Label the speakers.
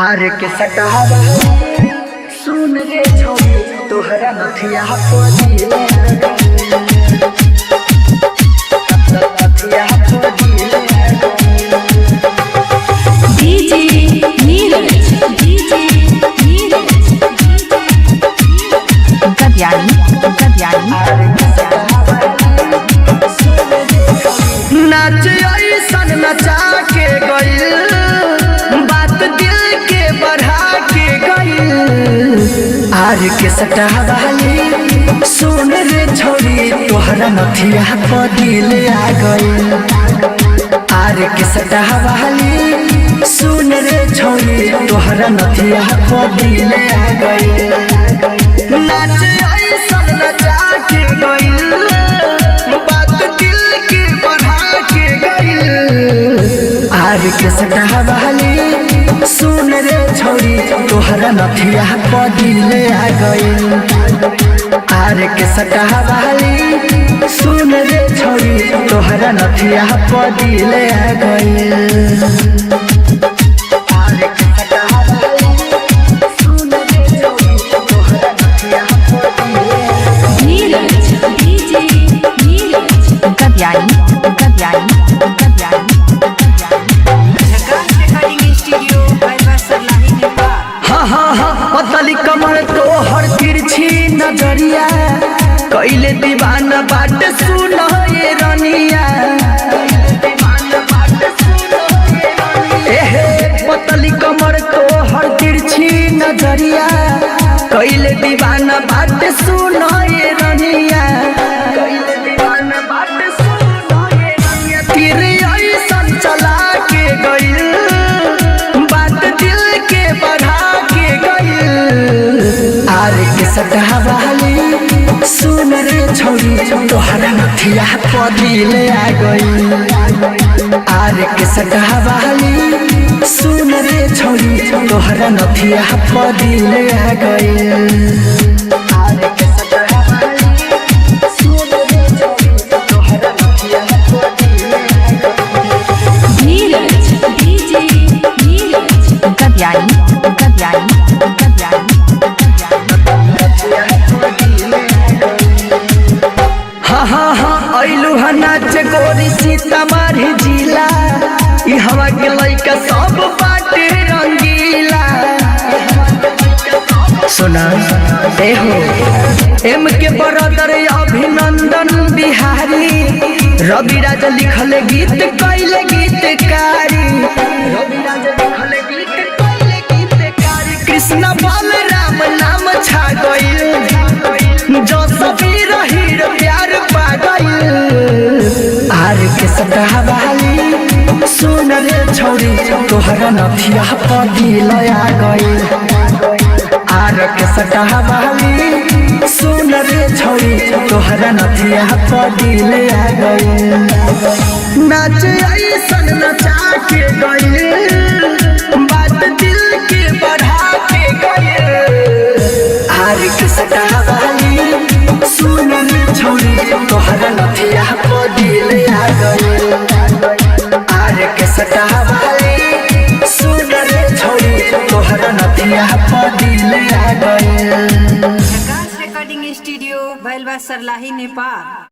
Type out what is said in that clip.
Speaker 1: आर के सटावा सुन रे छोरी तोहरा नथिया पदिले नथिया पदिले
Speaker 2: डीजे नीरज गद्यानी
Speaker 1: आर के सटावा नाच ऐसन नचा के गइल बात दिल के बढ़ा के गइल आर के सटावा सुन रे छोरी तोहरा नथिया पदिले आ गइल आर के सटावा सुन रे छोरी तोहरा नथिया पदिले आ गइल नाच ऐसन नचा के गइल बात दिल के बढ़ा के गइल आर के सटावा सुन रे छोरी तोहरा नथिया पदिले आ गइल आर के सटावा सुन रे छोरी तोहरा नथिया पदिले आ गइल आर के सटावा सुन रे छोरी तोहरा नथिया पदिले
Speaker 2: नीरज गद्यानी
Speaker 1: पतली कमर तोहर तिरछी नजरिया कैले दीवाना बाट सुन ये रनिया एहे पतली कमर तोहर तिरछी नजरिया कैले दीवाना बाट सुन ये रनिया कैले दीवाना बाट सुन ये रनिया तीर ऐसन चला के गइल बात दिल के बढ़ा के गइल आर के सटावा सुन रे छोरी तोहरा नथिया पदिले आ गइल आर के सटावा सुन रे छोरी तोहरा नथिया पदिले आ गइल आर के सटावा सुन रे छोरी तोहरा नथिया पदिले आ गइल
Speaker 2: नीरज गद्यानी
Speaker 1: ऐलू नाच गोरी सीतामढ़ी जिला ई हवा के लइका सब बाटे रंगीला सुना हो एम के बरदर अभिनंदन बिहारी रविराज लिखल गीत कैले गीतकारी रविराज लिखल गीत कैले गीतकारी कृष्ण बलराम नाम छा गइल जो सबीर हीर प्यार पा गइल आर के सटावा सुन रे छोरी तोहरा नथिया पदिले आ गइल आर के सटावा सुन रे छोरी तोहरा नथिया पदिले आ गइल नाच ऐसन नचा के गइल बात दिल के बढ़ा के गइल आर के सटावा सुन रे छोरी तोहरा नथिया पदिले आ गइल आर के सटावा सुन रे छोरी तोहरा नथिया पदिले आ गइल
Speaker 3: रिकॉर्डिंग स्टूडियो भैलवा सरलाही नेपाल।